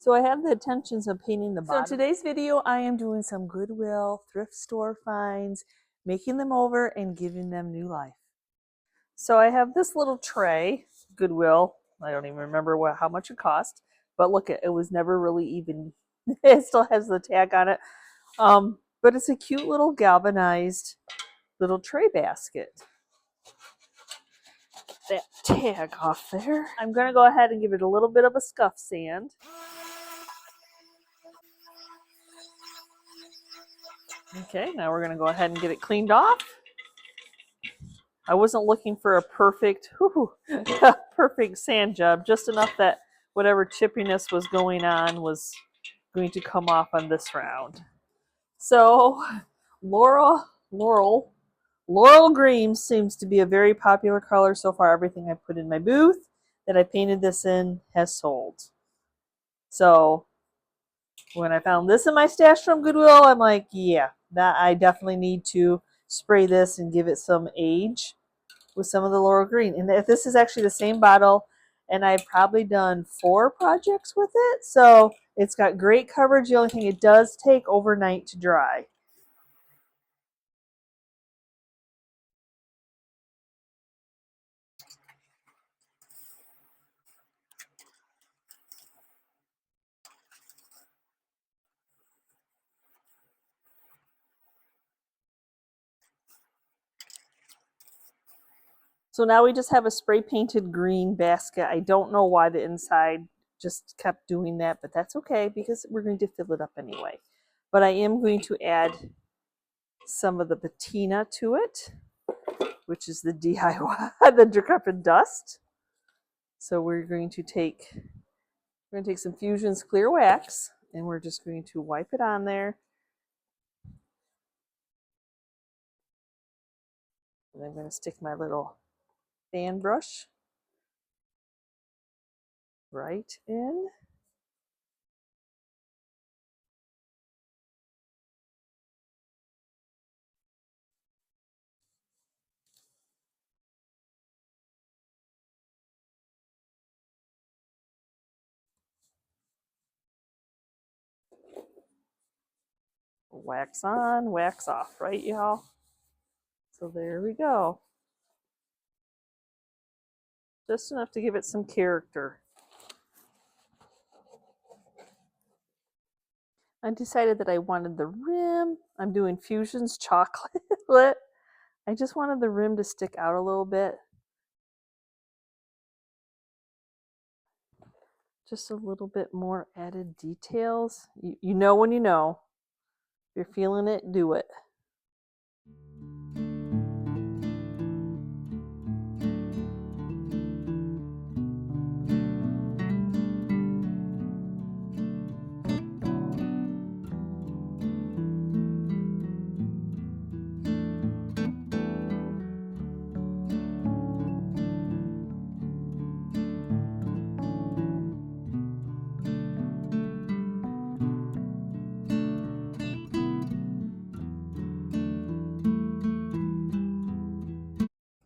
So I have the intentions of painting the bottom. So in today's video, I am doing some Goodwill thrift store finds, making them over and giving them new life. So I have this little tray, Goodwill. I don't even remember how much it cost, but look, it was never really even, it still has the tag on it. But it's a cute little galvanized little tray basket. That tag off there. I'm going to go ahead and give it a little bit of a scuff sand. Okay, now we're going to go ahead and get it cleaned off. I wasn't looking for a perfect, perfect sand job, just enough that whatever chippiness was going on was going to come off on this round. So, Laurel green seems to be a very popular color so far. Everything I put in my booth that I painted this in has sold. So, when I found this in my stash from Goodwill, I'm like, yeah, that I definitely need to spray this and give it some age with some of the laurel green. And if this is actually the same bottle, and I've probably done 4 projects with it, so it's got great coverage. The only thing, it does take overnight to dry. So now we just have a spray painted green basket. I don't know why the inside just kept doing that, but that's okay because we're going to fill it up anyway. But I am going to add some of the patina to it, which is the DIY, the decrepit dust. So we're going to take some Fusion's clear wax, and we're just going to wipe it on there. And I'm going to stick my little fan brush right in. Wax on, wax off, right, y'all? So there we go. Just enough to give it some character. I decided that I wanted the rim. I'm doing Fusion's chocolate. I just wanted the rim to stick out a little bit. Just a little bit more added details. You know when you know. If you're feeling it, do it.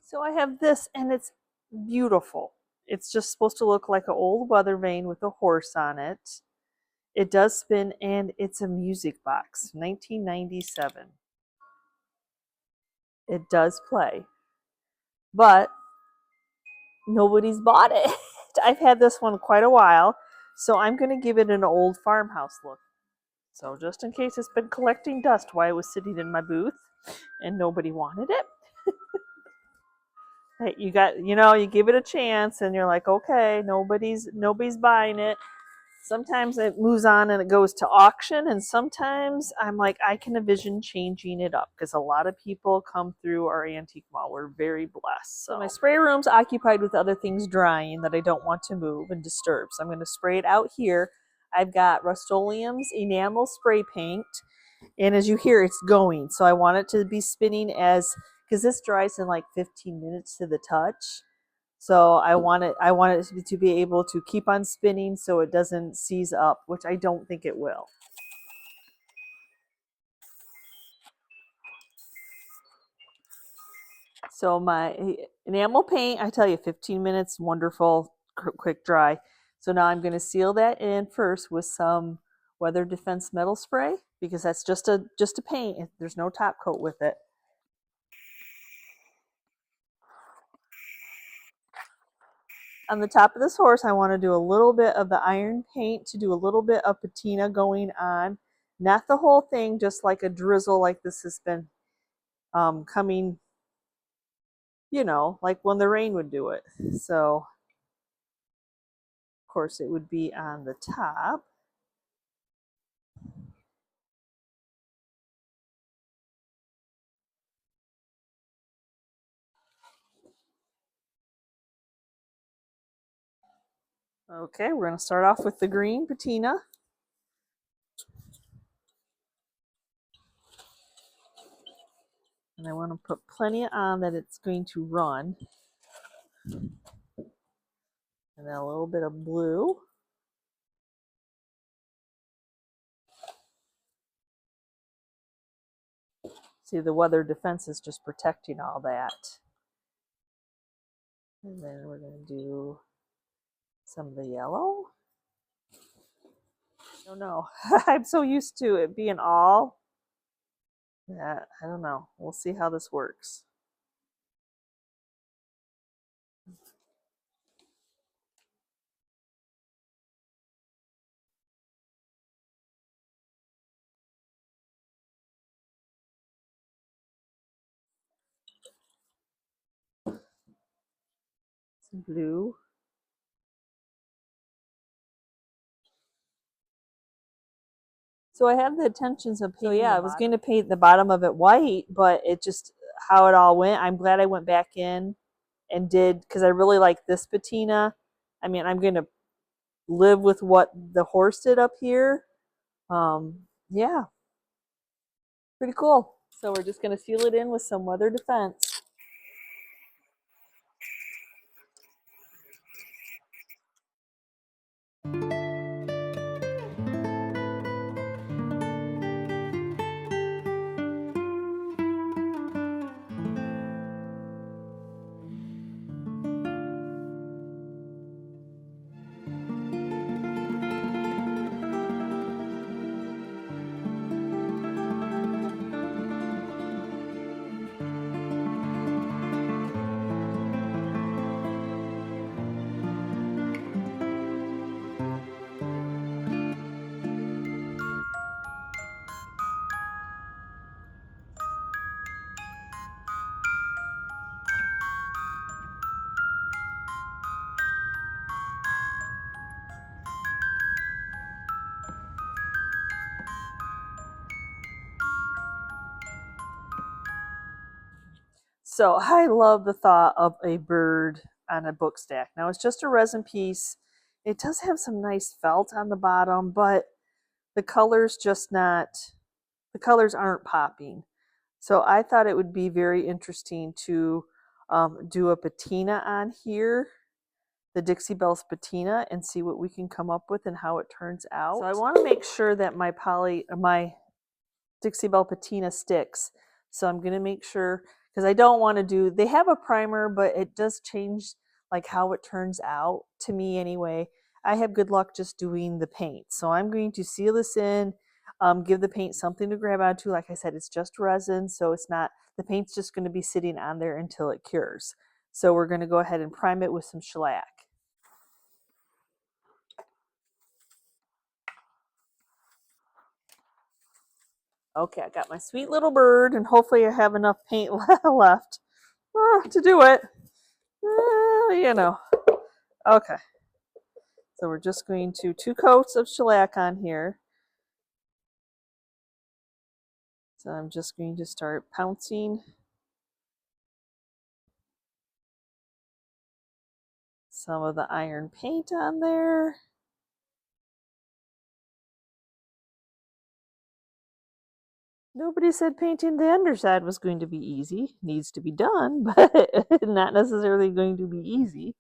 So I have this, and it's beautiful. It's just supposed to look like an old weather vane with a horse on it. It does spin, and it's a music box, 1997. It does play, but nobody's bought it. I've had this one quite a while, so I'm going to give it an old farmhouse look. So just in case it's been collecting dust while it was sitting in my booth and nobody wanted it. Hey, you give it a chance and you're like, okay, nobody's buying it. Sometimes it moves on and it goes to auction, and sometimes I'm like, I can envision changing it up because a lot of people come through our antique mall. We're very blessed. So my spray room's occupied with other things drying that I don't want to move and disturb. So I'm going to spray it out here. I've got Rust-Oleum's enamel spray paint, and as you hear, it's going. So I want it to be spinning because this dries in like 15 minutes to the touch. So I want it to be able to keep on spinning so it doesn't seize up, which I don't think it will. So my enamel paint, I tell you, 15 minutes, wonderful, quick dry. So now I'm going to seal that in first with some Weather Defense Metal Spray, because that's just a paint. There's no top coat with it. On the top of this horse, I want to do a little bit of the iron paint to do a little bit of patina going on. Not the whole thing, just like a drizzle, like this has been coming, you know, like when the rain would do it. So, of course, it would be on the top. Okay, we're going to start off with the green patina. And I want to put plenty on that it's going to run. And then a little bit of blue. See, the Weather Defense is just protecting all that. And then we're going to do some of the yellow. I don't know. I'm so used to it being all that. I don't know. We'll see how this works. Some blue. So I have the intentions of painting. So yeah, I was going to paint the bottom of it white, but it just, how it all went. I'm glad I went back in and did, because I really like this patina. I mean, I'm going to live with what the horse did up here. Yeah, pretty cool. So we're just going to seal it in with some Weather Defense. So I love the thought of a bird on a book stack. Now it's just a resin piece. It does have some nice felt on the bottom, but the colors aren't popping. So I thought it would be very interesting to do a patina on here, the Dixie Belle's patina, and see what we can come up with and how it turns out. So I want to make sure that my Dixie Belle patina sticks. So I'm going to make sure, because I don't want to do, they have a primer, but it does change like how it turns out to me anyway. I have good luck just doing the paint. So I'm going to seal this in, give the paint something to grab onto. Like I said, it's just resin, so it's not, the paint's just going to be sitting on there until it cures. So we're going to go ahead and prime it with some shellac. Okay, I got my sweet little bird, and hopefully I have enough paint left to do it. You know. Okay. So we're just going to 2 coats of shellac on here. So I'm just going to start pouncing some of the iron paint on there. Nobody said painting the underside was going to be easy. Needs to be done, but not necessarily going to be easy.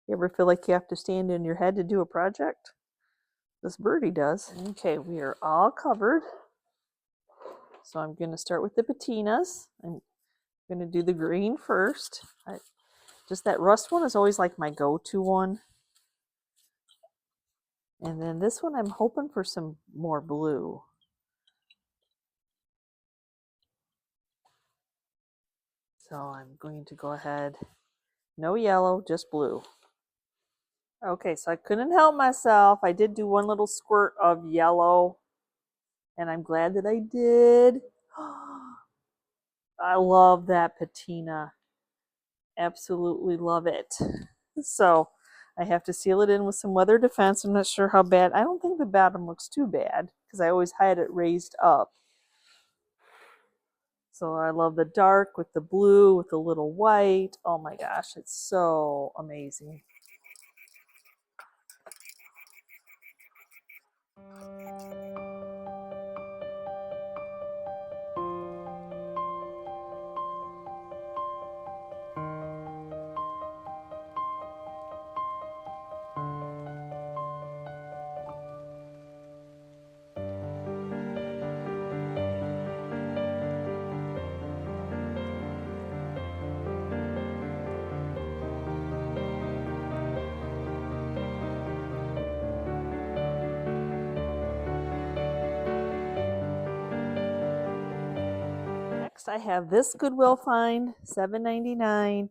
You ever feel like you have to stand in your head to do a project? This birdie does. Okay, we are all covered. So I'm going to start with the patinas. I'm going to do the green first. Just that rust one is always like my go-to one. And then this one, I'm hoping for some more blue. So I'm going to go ahead. No yellow, just blue. Okay, so I couldn't help myself. I did do one little squirt of yellow, and I'm glad that I did. I love that patina. Absolutely love it. So I have to seal it in with some weather defense. I'm not sure how bad. I don't think the bottom looks too bad because I always had it raised up. So I love the dark with the blue with the little white. Oh my gosh, it's so amazing. Next, I have this Goodwill find, $7.99,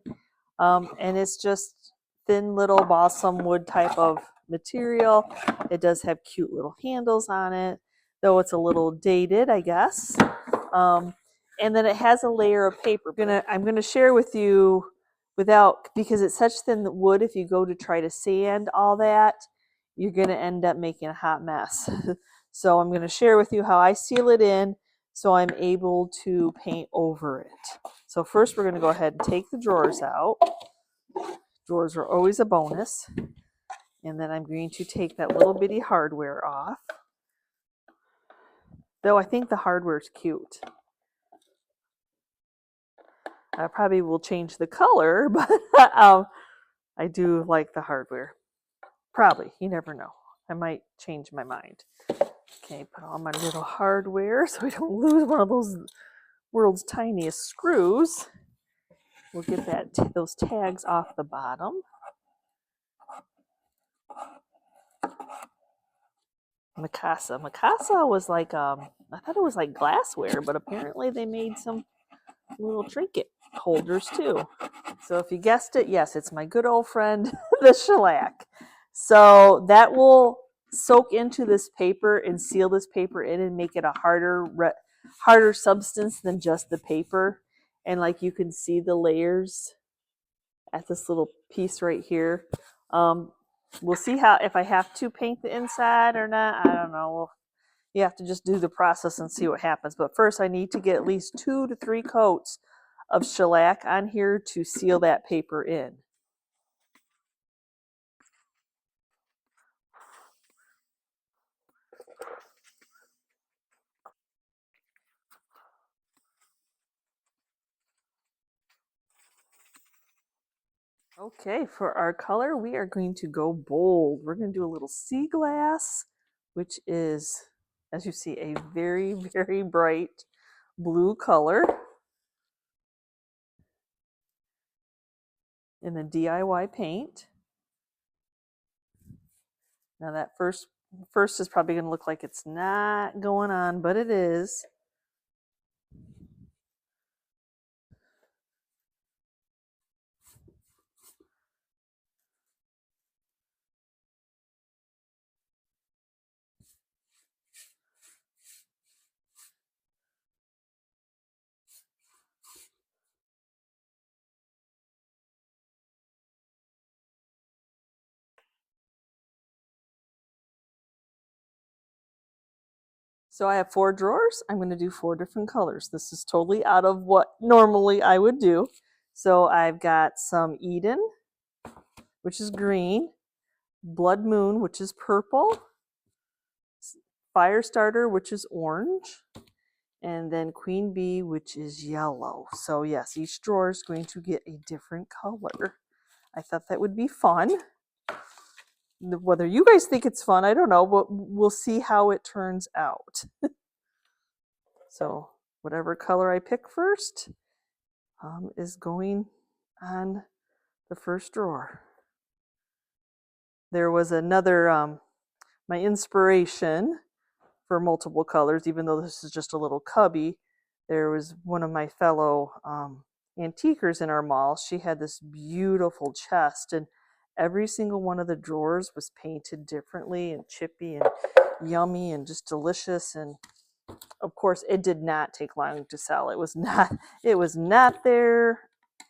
and it's just thin little balsam wood type of material. It does have cute little handles on it, though it's a little dated, I guess. And then it has a layer of paper. I'm gonna share with you because it's such thin wood. If you go to try to sand all that, you're gonna end up making a hot mess. So I'm gonna share with you how I seal it in, so I'm able to paint over it. So first we're going to go ahead and take the drawers out. Drawers are always a bonus. And then I'm going to take that little bitty hardware off. Though I think the hardware is cute. I probably will change the color, but I do like the hardware. Probably, you never know. I might change my mind. Okay, put all my little hardware so I don't lose one of those world's tiniest screws. We'll get those tags off the bottom. Mikasa. Mikasa was like, I thought it was like glassware, but apparently they made some little trinket holders too. So if you guessed it, yes, it's my good old friend, the shellac. So that will soak into this paper and seal this paper in and make it a harder substance than just the paper. And like you can see the layers at this little piece right here. We'll see if I have to paint the inside or not. I don't know. You have to just do the process and see what happens. But first I need to get at least 2 to 3 coats of shellac on here to seal that paper in. Okay, for our color, we are going to go bold. We're going to do a little sea glass, which is, as you see, a very, very bright blue color. In the DIY paint. Now that first is probably going to look like it's not going on, but it is. So I have 4 drawers. I'm going to do 4 different colors. This is totally out of what normally I would do. So I've got some Eden, which is green, Blood Moon, which is purple, Firestarter, which is orange, and then Queen Bee, which is yellow. So yes, each drawer is going to get a different color. I thought that would be fun. Whether you guys think it's fun, I don't know, but we'll see how it turns out. So whatever color I pick first is going on the first drawer. There was another my inspiration for multiple colors, even though this is just a little cubby. There was one of my fellow antiquers in our mall. She had this beautiful chest, and every single one of the drawers was painted differently and chippy and yummy and just delicious. And of course, it did not take long to sell. It was not there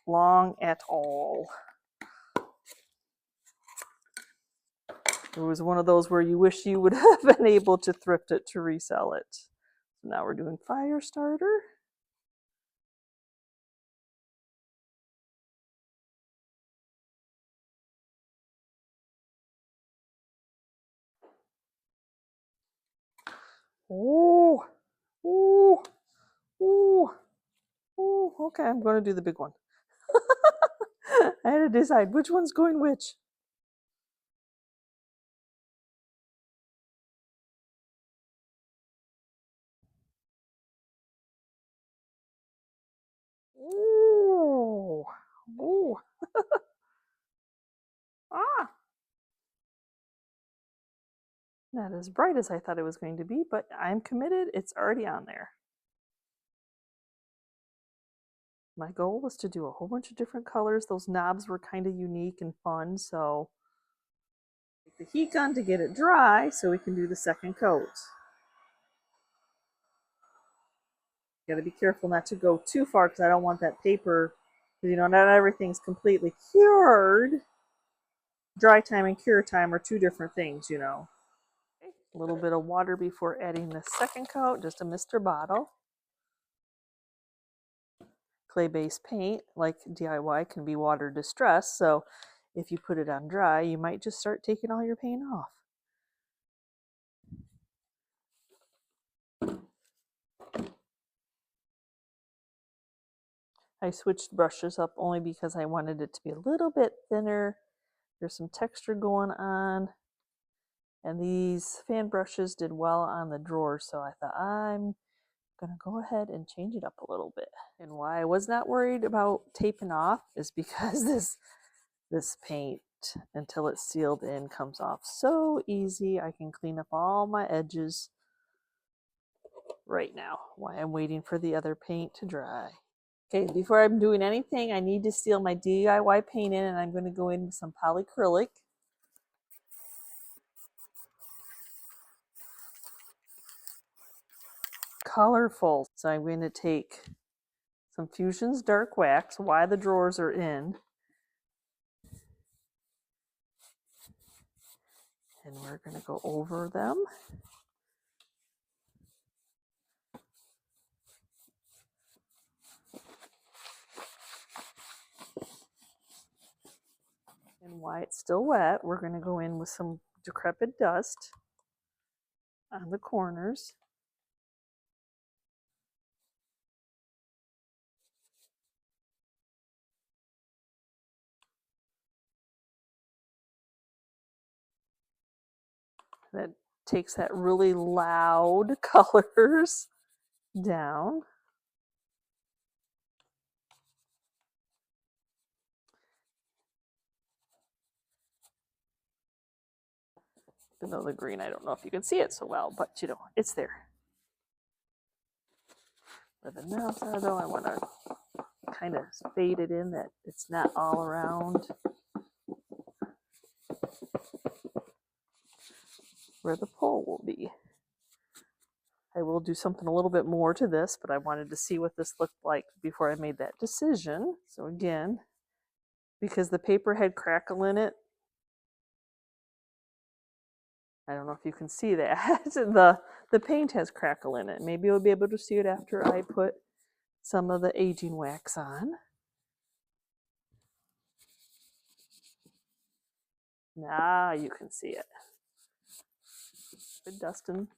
long at all. It was one of those where you wish you would have been able to thrift it to resell it. So now we're doing fire starter. Oh, oh, oh, oh, okay, I'm going to do the big one. I had to decide which one's going which. Oh, oh. Ah, not as bright as I thought it was going to be, but I'm committed. It's already on there. My goal was to do a whole bunch of different colors. Those knobs were kind of unique and fun, so take the heat gun to get it dry so we can do the second coat. You gotta be careful not to go too far because I don't want that paper, you know, not everything's completely cured. Dry time and cure time are two different things, you know. Okay. A little bit of water before adding the second coat, just a Mr. Bottle. Clay-based paint, like DIY, can be water distressed, so if you put it on dry, you might just start taking all your paint off. I switched brushes up only because I wanted it to be a little bit thinner. There's some texture going on. And these fan brushes did well on the drawers, so I thought I'm going to go ahead and change it up a little bit. And why I was not worried about taping off is because this paint, until it's sealed in, comes off so easy. I can clean up all my edges right now while I'm waiting for the other paint to dry. Okay, before I'm doing anything, I need to seal my DIY paint in, and I'm going to go in with some polyacrylic. Colorful. So I'm going to take some Fusion's dark wax while the drawers are in. And we're going to go over them. And while it's still wet, we're going to go in with some decrepit dust on the corners. That takes that really loud colors down. Even though the green, I don't know if you can see it so well, but you know, it's there. With the nails though, I want to kind of fade it in that it's not all around where the pole will be. I will do something a little bit more to this, but I wanted to see what this looked like before I made that decision. So again, because the paper had crackle in it, I don't know if you can see that. the paint has crackle in it. Maybe you'll be able to see it after I put some of the aging wax on. Now you can see it. Good dusting.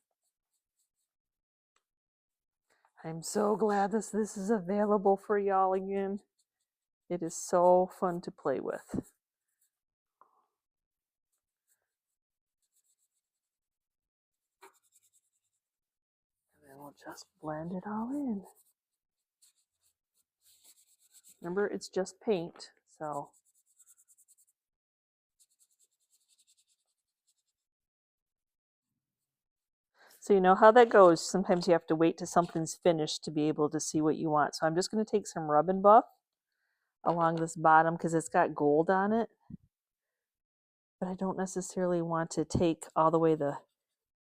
I'm so glad this is available for y'all again. It is so fun to play with. And then we'll just blend it all in. Remember, it's just paint, so So you know how that goes. Sometimes you have to wait till something's finished to be able to see what you want. So I'm just going to take some Rub and Buff along this bottom because it's got gold on it. But I don't necessarily want to take all the way the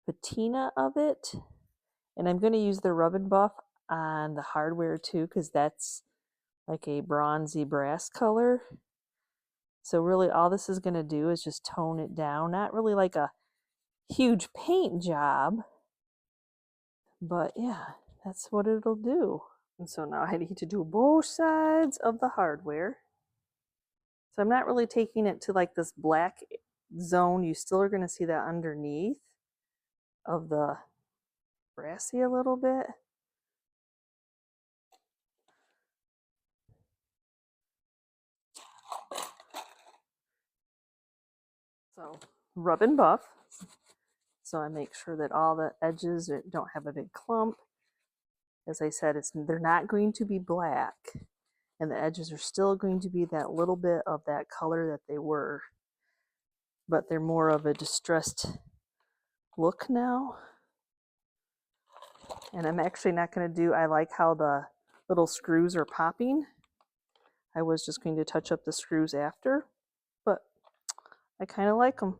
patina of it. And I'm going to use the Rub and Buff on the hardware too because that's like a bronzy brass color. So really all this is going to do is just tone it down. Not really like a huge paint job. But yeah, that's what it'll do. And so now I need to do both sides of the hardware. So I'm not really taking it to like this black zone. You still are going to see that underneath of the brassy a little bit. So Rub and Buff. So I make sure that all the edges don't have a big clump. As I said, they're not going to be black. And the edges are still going to be that little bit of that color that they were. But they're more of a distressed look now. And I'm actually not going to do, I like how the little screws are popping. I was just going to touch up the screws after, but I kind of like them.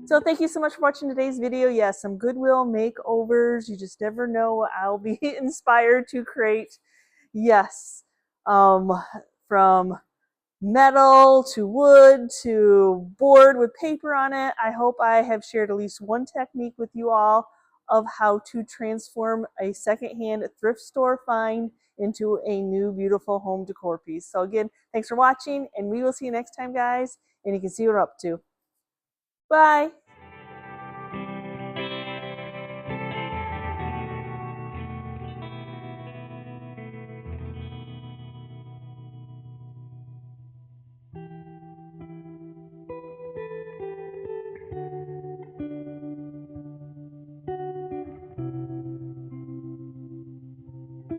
So thank you so much for watching today's video. Yes, some Goodwill makeovers. You just never know what I'll be inspired to create. Yes, from metal to wood to board with paper on it. I hope I have shared at least one technique with you all of how to transform a secondhand thrift store find into a new beautiful home decor piece. So again, thanks for watching, and we will see you next time, guys, and you can see what we're up to. Bye.